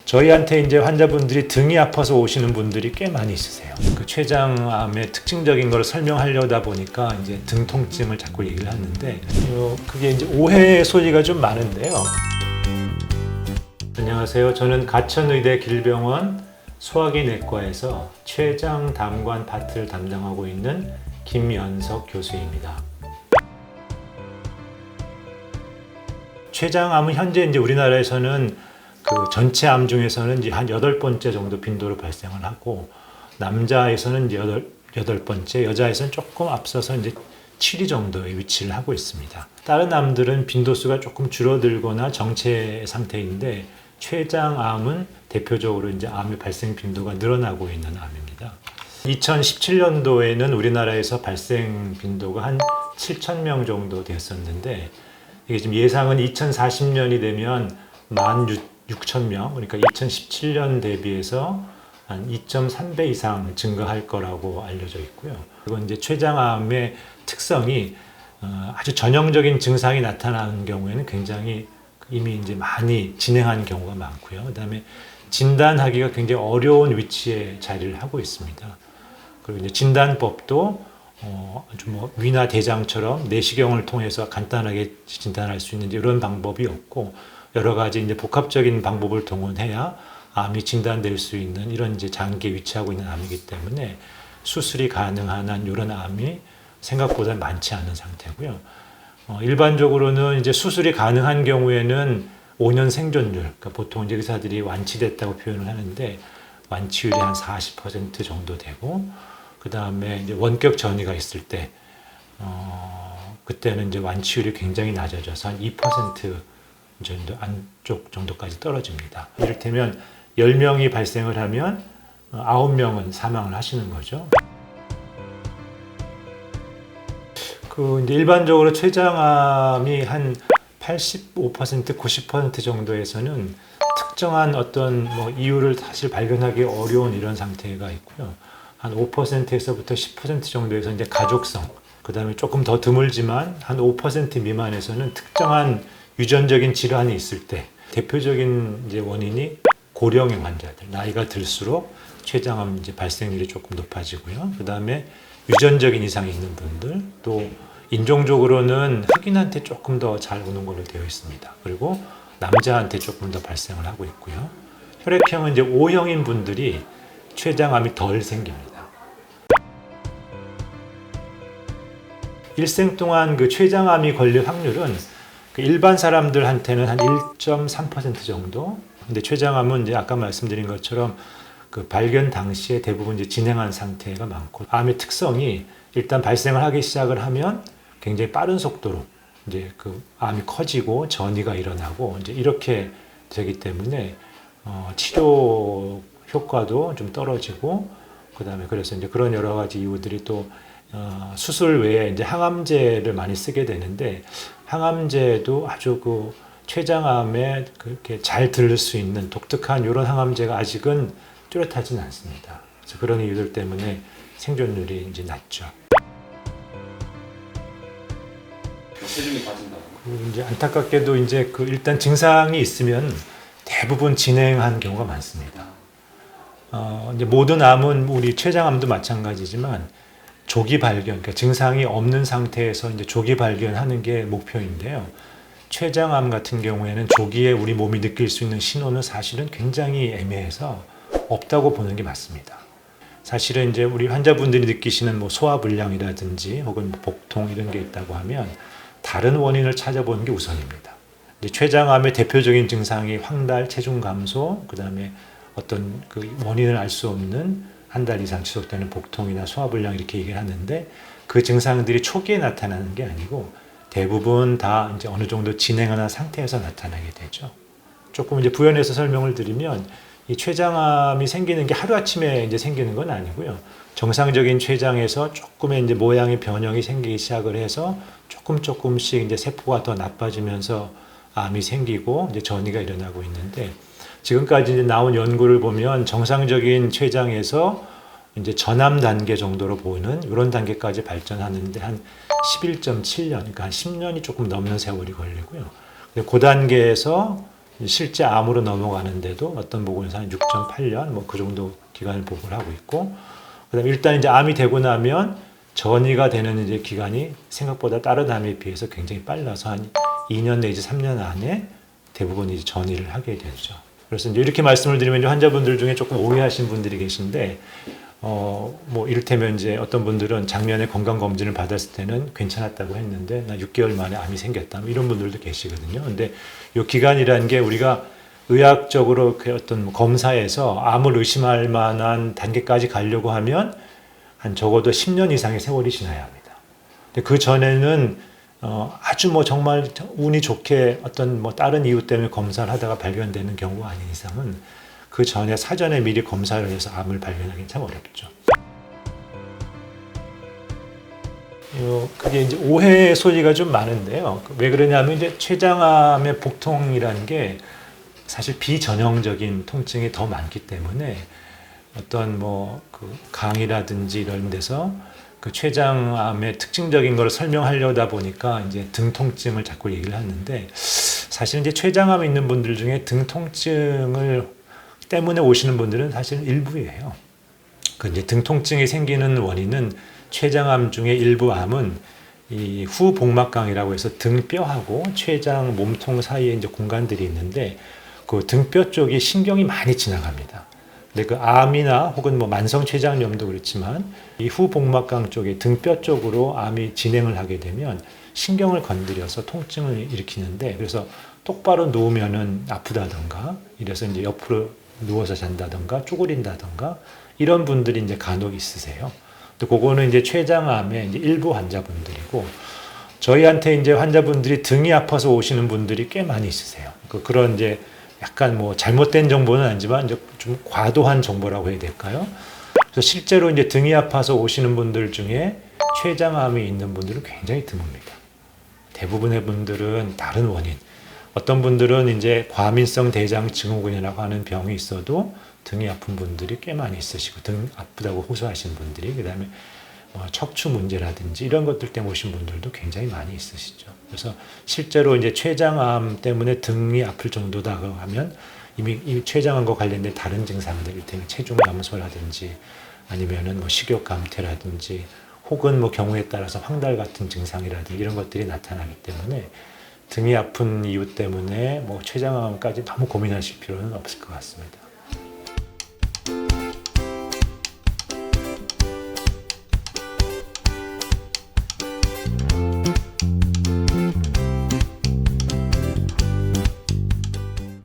저희한테 이제 환자분들이 등이 아파서 오시는 분들이 꽤 많이 있으세요. 그 췌장암의 특징적인 걸 설명하려다 보니까 이제 등 통증을 자꾸 얘기를 하는데 그게 이제 오해 소리가 좀 많은데요. 안녕하세요. 저는 가천의대 길병원 소화기 내과에서 췌장 담관 파트를 담당하고 있는 김연석 교수입니다. 췌장암은 현재 이제 우리나라에서는 그 전체 암 중에서는 이제 한 8번째 정도 빈도로 발생을 하고, 남자에서는 이제 8번째, 여자에서는 조금 앞서서 이제 7위 정도의 위치를 하고 있습니다. 다른 암들은 빈도수가 조금 줄어들거나 정체 상태인데, 췌장암은 대표적으로 이제 암의 발생 빈도가 늘어나고 있는 암입니다. 2017년도에는 우리나라에서 발생 빈도가 한 7,000명 정도 됐었는데, 이게 지금 예상은 2040년이 되면 16,000명, 그러니까 2017년 대비해서 한 2.3배 이상 증가할 거라고 알려져 있고요. 이건 이제 췌장암의 특성이 아주 전형적인 증상이 나타나는 경우에는 굉장히 이미 이제 많이 진행한 경우가 많고요. 그다음에 진단하기가 굉장히 어려운 위치에 자리를 하고 있습니다. 그리고 이제 진단법도 아주 뭐 위나 대장처럼 내시경을 통해서 간단하게 진단할 수 있는 이런 방법이 없고, 여러 가지 이제 복합적인 방법을 동원해야 암이 진단될 수 있는 이런 이제 장기에 위치하고 있는 암이기 때문에 수술이 가능한 한 이런 암이 생각보다 많지 않은 상태고요. 일반적으로는 이제 수술이 가능한 경우에는 5년 생존율, 그러니까 보통 이제 의사들이 완치됐다고 표현을 하는데 완치율이 한 40% 정도 되고, 그 다음에 이제 원격 전이가 있을 때 그때는 이제 완치율이 굉장히 낮아져서 한 2% 정도 안쪽 정도까지 떨어집니다. 이를테면 10명이 발생을 하면 9명은 사망을 하시는 거죠. 그 이제 일반적으로 췌장암이 한 85%, 90% 정도에서는 특정한 어떤 뭐 이유를 사실 발견하기 어려운 이런 상태가 있고요. 한 5%에서부터 10% 정도에서 이제 가족성, 그 다음에 조금 더 드물지만 한 5% 미만에서는 특정한 유전적인 질환이 있을 때, 대표적인 이제 원인이 고령의 환자들, 나이가 들수록 췌장암 이제 발생률이 조금 높아지고요. 그 다음에 유전적인 이상이 있는 분들, 또 인종적으로는 흑인한테 조금 더 잘 오는 걸로 되어 있습니다. 그리고 남자한테 조금 더 발생을 하고 있고요. 혈액형은 이제 O형인 분들이 췌장암이 덜 생깁니다. 일생 동안 그 췌장암이 걸릴 확률은 일반 사람들한테는 한 1.3% 정도. 근데 췌장암은 이제 아까 말씀드린 것처럼 그 발견 당시에 대부분 이제 진행한 상태가 많고, 암의 특성이 일단 발생을 하기 시작을 하면 굉장히 빠른 속도로 이제 그 암이 커지고 전이가 일어나고 이제 이렇게 되기 때문에 치료 효과도 좀 떨어지고, 그다음에 그래서 이제 그런 여러 가지 이유들이 또 수술 외에 이제 항암제를 많이 쓰게 되는데, 항암제도 아주 그 췌장암에 그렇게 잘 들을 수 있는 독특한 이런 항암제가 아직은 뚜렷하지는 않습니다. 그래서 그런 이유들 때문에 생존율이 이제 낮죠. 체중이 빠진다고. 이제 안타깝게도 이제 그 일단 증상이 있으면 대부분 진행한 경우가 많습니다. 이제 모든 암은 우리 췌장암도 마찬가지지만 조기 발견, 그러니까 증상이 없는 상태에서 이제 조기 발견하는 게 목표인데요. 췌장암 같은 경우에는 조기에 우리 몸이 느낄 수 있는 신호는 사실은 굉장히 애매해서 없다고 보는 게 맞습니다. 사실은 이제 우리 환자분들이 느끼시는 뭐 소화불량이라든지 혹은 복통 이런 게 있다고 하면 다른 원인을 찾아보는 게 우선입니다. 이제 췌장암의 대표적인 증상이 황달, 체중 감소, 그 다음에 어떤 그 원인을 알 수 없는 한 달 이상 지속되는 복통이나 소화불량 이렇게 얘기를 하는데, 그 증상들이 초기에 나타나는 게 아니고 대부분 다 이제 어느 정도 진행하는 상태에서 나타나게 되죠. 조금 이제 부연해서 설명을 드리면, 이 췌장암이 생기는 게 하루아침에 이제 생기는 건 아니고요. 정상적인 췌장에서 조금의 이제 모양의 변형이 생기기 시작을 해서 조금씩 이제 세포가 더 나빠지면서 암이 생기고 이제 전이가 일어나고 있는데, 지금까지 이제 나온 연구를 보면 정상적인 췌장에서 이제 전암 단계 정도로 보이는 이런 단계까지 발전하는데 한 11.7년, 그러니까 한 10년이 조금 넘는 세월이 걸리고요. 그 단계에서 실제 암으로 넘어가는데도 어떤 보고에서 한 6.8년 뭐 그 정도 기간을 보고를 하고 있고, 그다음에 일단 이제 암이 되고 나면 전이가 되는 이제 기간이 생각보다 다른 암에 비해서 굉장히 빨라서 한 2년 내지 3년 안에 대부분 이제 전이를 하게 되죠. 그래서 이제 이렇게 말씀을 드리면 이제 환자분들 중에 조금 오해하신 분들이 계신데, 뭐 이를테면 이제 어떤 분들은 작년에 건강검진을 받았을 때는 괜찮았다고 했는데 나 6개월 만에 암이 생겼다, 뭐 이런 분들도 계시거든요. 근데 이 기간이라는 게 우리가 의학적으로 그 어떤 검사에서 암을 의심할 만한 단계까지 가려고 하면 한 적어도 10년 이상의 세월이 지나야 합니다. 근데 그 전에는 아주 뭐 정말 운이 좋게 어떤 뭐 다른 이유 때문에 검사를 하다가 발견되는 경우가 아닌 이상은 그 전에 사전에 미리 검사를 해서 암을 발견하기는 참 어렵죠. 그게 이제 오해 소리가 좀 많은데요. 왜 그러냐면 이제 췌장암의 복통이라는 게 사실 비전형적인 통증이 더 많기 때문에 어떤 뭐 그 강의라든지 이런 데서 그 췌장암의 특징적인 걸 설명하려다 보니까 이제 등 통증을 자꾸 얘기를 하는데, 사실 이제 췌장암 있는 분들 중에 등 통증을 때문에 오시는 분들은 사실 일부예요. 그 이제 등 통증이 생기는 원인은 췌장암 중에 일부 암은 이 후복막강이라고 해서 등뼈하고 췌장 몸통 사이에 이제 공간들이 있는데 그 등뼈 쪽이 신경이 많이 지나갑니다. 근데 그 암이나 혹은 뭐 만성 췌장염도 그렇지만 이 후복막강 쪽에 등뼈 쪽으로 암이 진행을 하게 되면 신경을 건드려서 통증을 일으키는데, 그래서 똑바로 누우면은 아프다던가 이래서 이제 옆으로 누워서 잔다던가 쪼그린다던가 이런 분들이 이제 간혹 있으세요. 또 그거는 이제 췌장암의 이제 일부 환자분들이고, 저희한테 이제 환자분들이 등이 아파서 오시는 분들이 꽤 많이 있으세요. 그런 이제 약간 뭐 잘못된 정보는 아니지만 이제 좀 과도한 정보라고 해야 될까요? 그래서 실제로 이제 등이 아파서 오시는 분들 중에 췌장암이 있는 분들은 굉장히 드뭅니다. 대부분의 분들은 다른 원인, 어떤 분들은 이제 과민성 대장 증후군이라고 하는 병이 있어도 등이 아픈 분들이 꽤 많이 있으시고, 등 아프다고 호소하시는 분들이, 그다음에 뭐 척추 문제라든지 이런 것들 때문에 오신 분들도 굉장히 많이 있으시죠. 그래서 실제로 이제 췌장암 때문에 등이 아플 정도다고 하면 이미 이 췌장암과 관련된 다른 증상들, 이를테면 체중 감소라든지 아니면은 뭐 식욕 감퇴라든지 혹은 뭐 경우에 따라서 황달 같은 증상이라든지 이런 것들이 나타나기 때문에 등이 아픈 이유 때문에 뭐 췌장암까지 너무 고민하실 필요는 없을 것 같습니다.